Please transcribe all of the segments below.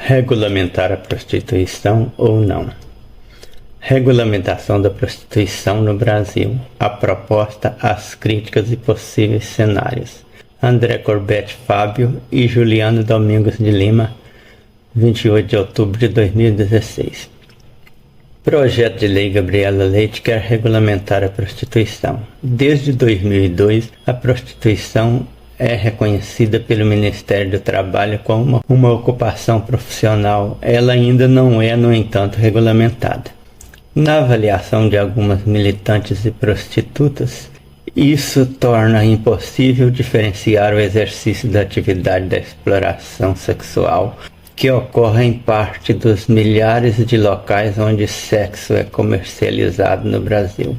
Regulamentar a prostituição ou não? Regulamentação da prostituição no Brasil. A proposta, as críticas e possíveis cenários. André Corbett Fábio e Juliano Domingos de Lima, 28 de outubro de 2016. Projeto de Lei Gabriela Leite quer regulamentar a prostituição. Desde 2002, a prostituição é reconhecida pelo Ministério do Trabalho como uma ocupação profissional. Ela ainda não é, no entanto, regulamentada. Na avaliação de algumas militantes e prostitutas, isso torna impossível diferenciar o exercício da atividade da exploração sexual, que ocorre em parte dos milhares de locais onde sexo é comercializado no Brasil.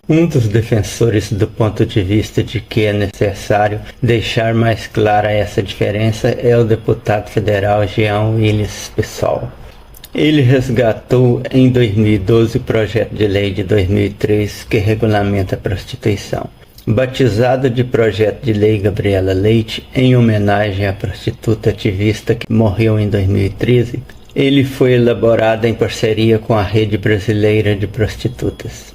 Um dos defensores do ponto de vista de que é necessário deixar mais clara essa diferença é o deputado federal Jean Willis Pessol. Ele resgatou em 2012 o projeto de lei de 2003 que regulamenta a prostituição. Batizado de Projeto de Lei Gabriela Leite, em homenagem à prostituta ativista que morreu em 2013, ele foi elaborado em parceria com a Rede Brasileira de Prostitutas.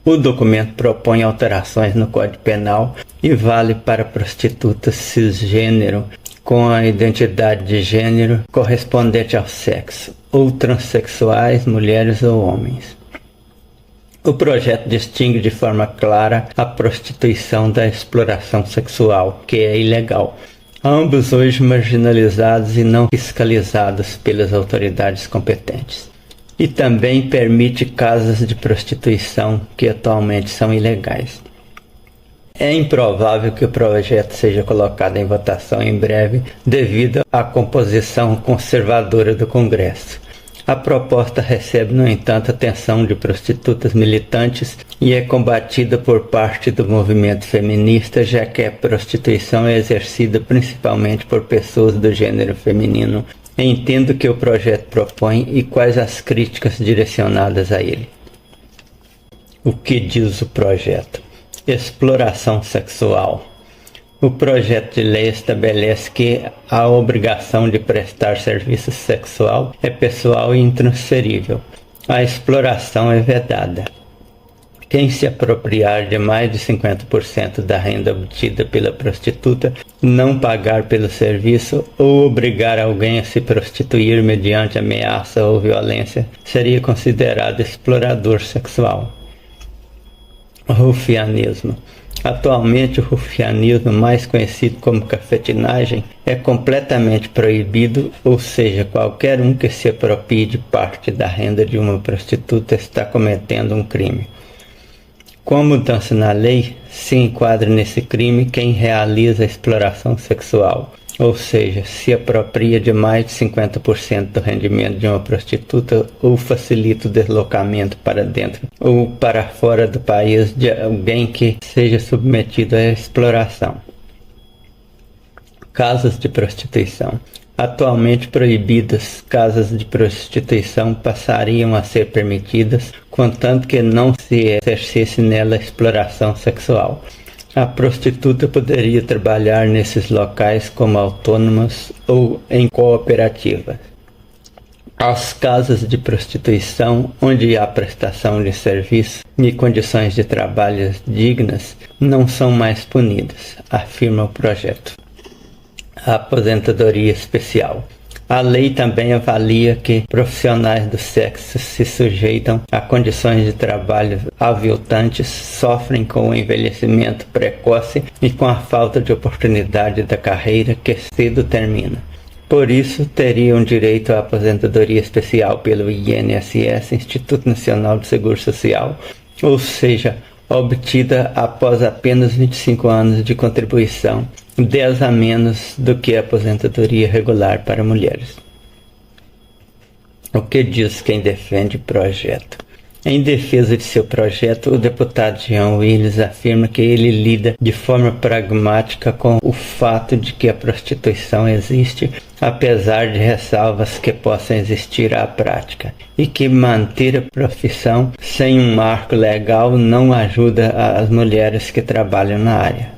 O documento propõe alterações no Código Penal e vale para prostitutas cisgênero com a identidade de gênero correspondente ao sexo, ou transexuais, mulheres ou homens. O projeto distingue de forma clara a prostituição da exploração sexual, que é ilegal, ambos hoje marginalizados e não fiscalizados pelas autoridades competentes. E também permite casas de prostituição que atualmente são ilegais. É improvável que o projeto seja colocado em votação em breve devido à composição conservadora do Congresso. A proposta recebe, no entanto, atenção de prostitutas militantes e é combatida por parte do movimento feminista, já que a prostituição é exercida principalmente por pessoas do gênero feminino. Entendo o que o projeto propõe e quais as críticas direcionadas a ele. O que diz o projeto? Exploração sexual. O projeto de lei estabelece que a obrigação de prestar serviço sexual é pessoal e intransferível. A exploração é vedada. Quem se apropriar de mais de 50% da renda obtida pela prostituta, não pagar pelo serviço ou obrigar alguém a se prostituir mediante ameaça ou violência, seria considerado explorador sexual. Rufianismo. Atualmente, o rufianismo, mais conhecido como cafetinagem, é completamente proibido, ou seja, qualquer um que se aproprie de parte da renda de uma prostituta está cometendo um crime. Com a mudança na lei, se enquadra nesse crime quem realiza a exploração sexual, ou seja, se apropria de mais de 50% do rendimento de uma prostituta ou facilita o deslocamento para dentro ou para fora do país de alguém que seja submetido à exploração. Casas de prostituição. Atualmente proibidas, casas de prostituição passariam a ser permitidas, contanto que não se exercesse nela exploração sexual. A prostituta poderia trabalhar nesses locais como autônomas ou em cooperativas. As casas de prostituição, onde há prestação de serviço e condições de trabalho dignas, não são mais punidas, afirma o projeto. A aposentadoria especial. A lei também avalia que profissionais do sexo se sujeitam a condições de trabalho aviltantes, sofrem com o envelhecimento precoce e com a falta de oportunidade da carreira que cedo termina. Por isso, teriam direito à aposentadoria especial pelo INSS, Instituto Nacional de Seguro Social, ou seja, obtida após apenas 25 anos de contribuição, 10 a menos do que a aposentadoria regular para mulheres. O que diz quem defende o projeto? Em defesa de seu projeto, o deputado Jean Willis afirma que ele lida de forma pragmática com o fato de que a prostituição existe, apesar de ressalvas que possam existir à prática, e que manter a profissão sem um marco legal não ajuda as mulheres que trabalham na área.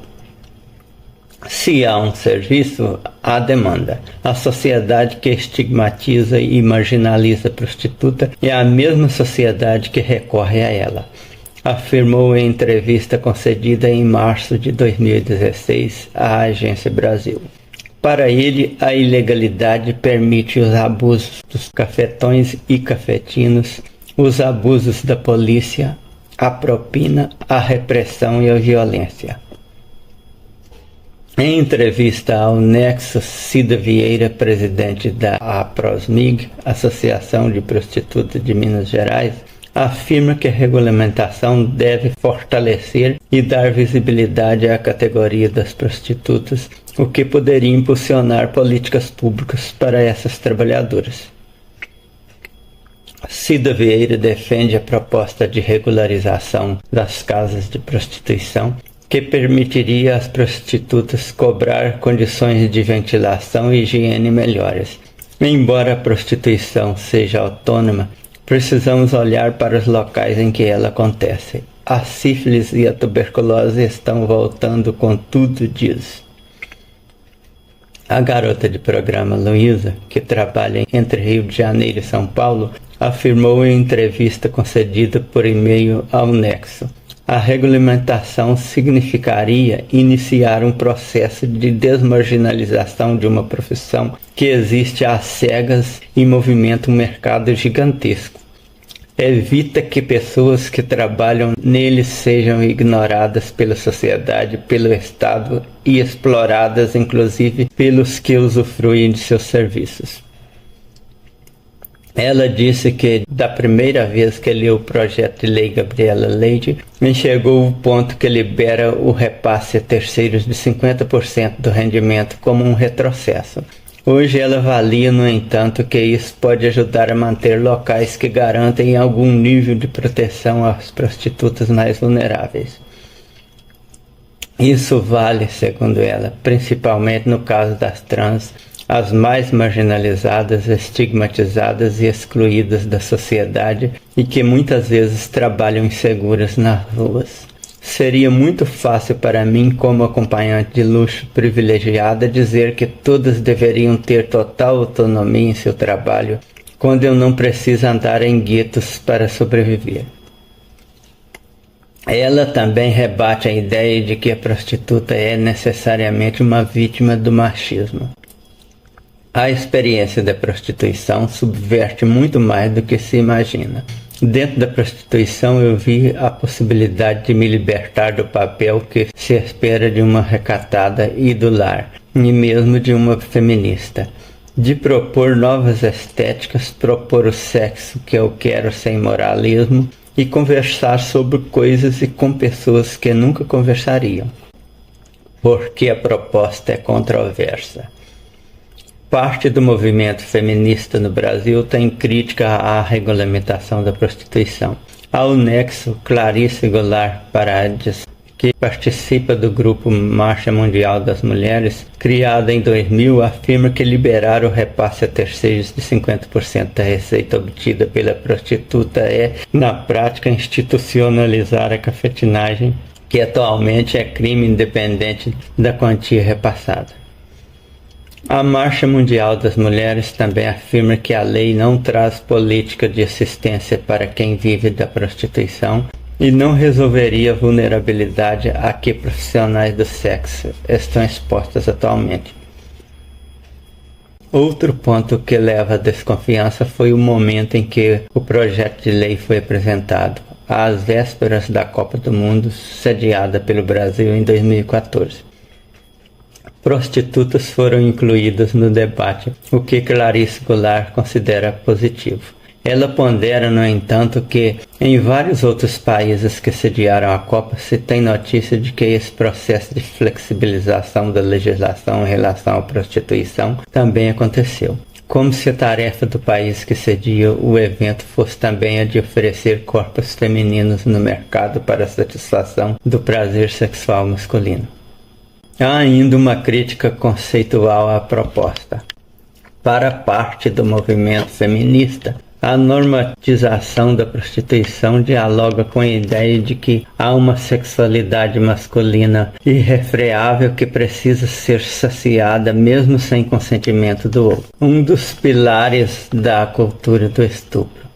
Se há um serviço, há demanda. A sociedade que estigmatiza e marginaliza a prostituta é a mesma sociedade que recorre a ela, afirmou em entrevista concedida em março de 2016 à Agência Brasil. Para ele, a ilegalidade permite os abusos dos cafetões e cafetinos, os abusos da polícia, a propina, a repressão e a violência. Em entrevista ao Nexo, Cida Vieira, presidente da APROSMIG, Associação de Prostitutas de Minas Gerais, afirma que a regulamentação deve fortalecer e dar visibilidade à categoria das prostitutas, o que poderia impulsionar políticas públicas para essas trabalhadoras. Cida Vieira defende a proposta de regularização das casas de prostituição, que permitiria às prostitutas cobrar condições de ventilação e higiene melhores. Embora a prostituição seja autônoma, precisamos olhar para os locais em que ela acontece. A sífilis e a tuberculose estão voltando com tudo, diz. A garota de programa Luísa, que trabalha entre Rio de Janeiro e São Paulo, afirmou em entrevista concedida por e-mail ao Nexo. A regulamentação significaria iniciar um processo de desmarginalização de uma profissão que existe às cegas e movimenta um mercado gigantesco. Evita que pessoas que trabalham nele sejam ignoradas pela sociedade, pelo Estado e exploradas, inclusive, pelos que usufruem de seus serviços. Ela disse que, da primeira vez que leu o projeto de lei Gabriela Leite, enxergou o ponto que libera o repasse a terceiros de 50% do rendimento como um retrocesso. Hoje ela avalia, no entanto, que isso pode ajudar a manter locais que garantem algum nível de proteção às prostitutas mais vulneráveis. Isso vale, segundo ela, principalmente no caso das trans, as mais marginalizadas, estigmatizadas e excluídas da sociedade e que muitas vezes trabalham inseguras nas ruas. Seria muito fácil para mim, como acompanhante de luxo privilegiada, dizer que todas deveriam ter total autonomia em seu trabalho, quando eu não preciso andar em guetos para sobreviver. Ela também rebate a ideia de que a prostituta é necessariamente uma vítima do machismo. A experiência da prostituição subverte muito mais do que se imagina. Dentro da prostituição eu vi a possibilidade de me libertar do papel que se espera de uma recatada e do lar, e mesmo de uma feminista. De propor novas estéticas, propor o sexo que eu quero sem moralismo e conversar sobre coisas e com pessoas que nunca conversariam. Porque a proposta é controversa. Parte do movimento feminista no Brasil tem crítica à regulamentação da prostituição. Ao Nexo, Clarice Goulart Paredes, que participa do grupo Marcha Mundial das Mulheres, criada em 2000, afirma que liberar o repasse a terceiros de 50% da receita obtida pela prostituta é, na prática, institucionalizar a cafetinagem, que atualmente é crime independente da quantia repassada. A Marcha Mundial das Mulheres também afirma que a lei não traz política de assistência para quem vive da prostituição e não resolveria a vulnerabilidade a que profissionais do sexo estão expostas atualmente. Outro ponto que leva à desconfiança foi o momento em que o projeto de lei foi apresentado, às vésperas da Copa do Mundo, sediada pelo Brasil em 2014. Prostitutas foram incluídas no debate, o que Clarice Goulart considera positivo. Ela pondera, no entanto, que em vários outros países que sediaram a Copa se tem notícia de que esse processo de flexibilização da legislação em relação à prostituição também aconteceu. Como se a tarefa do país que cedia o evento fosse também a de oferecer corpos femininos no mercado para a satisfação do prazer sexual masculino. Há ainda uma crítica conceitual à proposta. Para parte do movimento feminista, A normatização da prostituição dialoga com a ideia de que há uma sexualidade masculina irrefreável que precisa ser saciada mesmo sem consentimento do outro. Um dos pilares da cultura do estupro.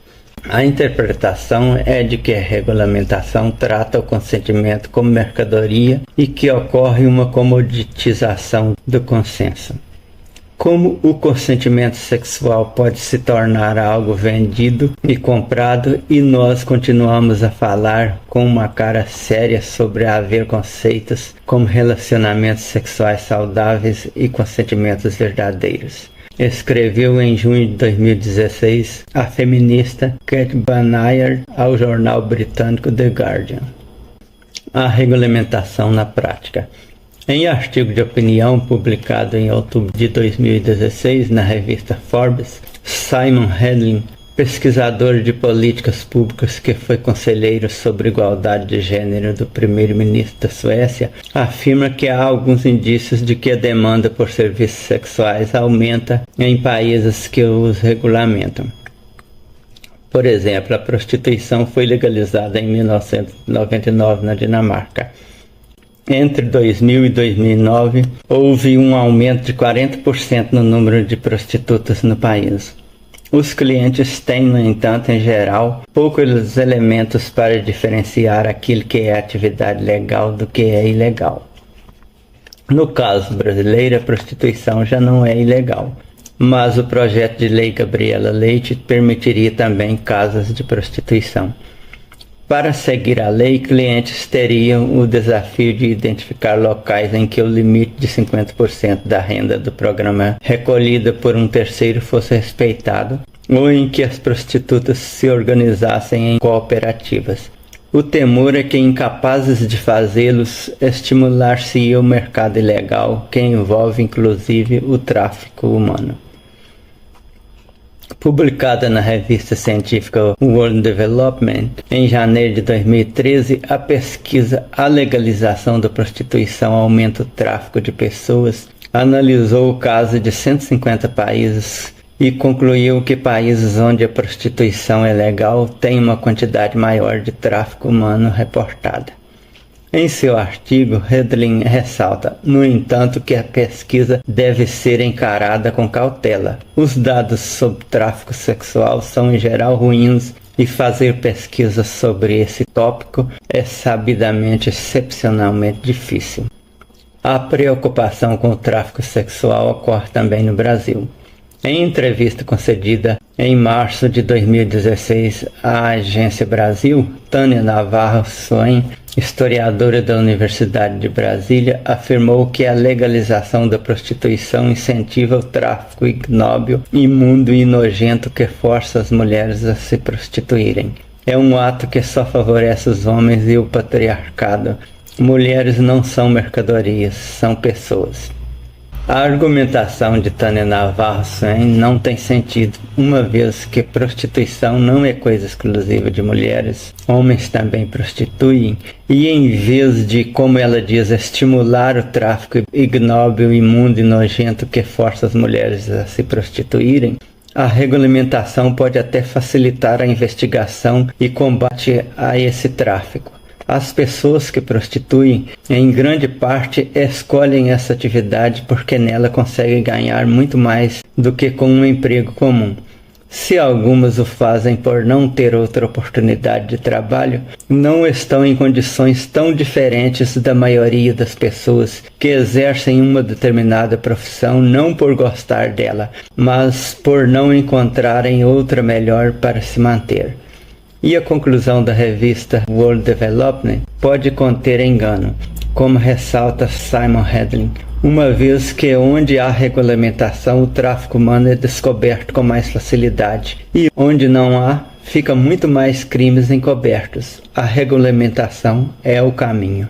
A interpretação é de que a regulamentação trata o consentimento como mercadoria e que ocorre uma comoditização do consenso. Como o consentimento sexual pode se tornar algo vendido e comprado e nós continuamos a falar com uma cara séria sobre haver conceitos como relacionamentos sexuais saudáveis e consentimentos verdadeiros. Escreveu em junho de 2016 a feminista Kate Banayer ao jornal britânico The Guardian. A regulamentação na prática. Em artigo de opinião publicado em outubro de 2016 na revista Forbes, Simon Hedlund, pesquisador de políticas públicas que foi conselheiro sobre igualdade de gênero do primeiro-ministro da Suécia, afirma que há alguns indícios de que a demanda por serviços sexuais aumenta em países que os regulamentam. Por exemplo, a prostituição foi legalizada em 1999 na Dinamarca. Entre 2000 e 2009, houve um aumento de 40% no número de prostitutas no país. Os clientes têm, no entanto, em geral, poucos elementos para diferenciar aquilo que é atividade legal do que é ilegal. No caso brasileiro, a prostituição já não é ilegal, mas o projeto de lei Gabriela Leite permitiria também casas de prostituição. Para seguir a lei, clientes teriam o desafio de identificar locais em que o limite de 50% da renda do programa recolhida por um terceiro fosse respeitado, ou em que as prostitutas se organizassem em cooperativas. O temor é que, incapazes de fazê-los, estimular-se-ia o mercado ilegal, que envolve inclusive o tráfico humano. Publicada na revista científica World Development, em janeiro de 2013, a pesquisa A Legalização da Prostituição Aumenta o Tráfico de Pessoas analisou o caso de 150 países e concluiu que países onde a prostituição é legal têm uma quantidade maior de tráfico humano reportada. Em seu artigo, Hedlund ressalta, no entanto, que a pesquisa deve ser encarada com cautela. Os dados sobre tráfico sexual são em geral ruins e fazer pesquisas sobre esse tópico é sabidamente excepcionalmente difícil. A preocupação com o tráfico sexual ocorre também no Brasil. Em entrevista concedida em março de 2016 à Agência Brasil, Tânia Navarro Soen, historiadora da Universidade de Brasília, afirmou que a legalização da prostituição incentiva o tráfico ignóbil, imundo e nojento que força as mulheres a se prostituírem. É um ato que só favorece os homens e o patriarcado. Mulheres não são mercadorias, são pessoas. A argumentação de Tânia Navarro Soen não tem sentido, uma vez que prostituição não é coisa exclusiva de mulheres, homens também prostituem, e em vez de, como ela diz, estimular o tráfico ignóbil, imundo e nojento que força as mulheres a se prostituírem, a regulamentação pode até facilitar a investigação e combate a esse tráfico. As pessoas que prostituem, em grande parte, escolhem essa atividade porque nela conseguem ganhar muito mais do que com um emprego comum. Se algumas o fazem por não ter outra oportunidade de trabalho, não estão em condições tão diferentes da maioria das pessoas que exercem uma determinada profissão não por gostar dela, mas por não encontrarem outra melhor para se manter. E a conclusão da revista World Development pode conter engano, como ressalta Simon Hedlund, uma vez que onde há regulamentação o tráfico humano é descoberto com mais facilidade e onde não há, fica muito mais crimes encobertos. A regulamentação é o caminho.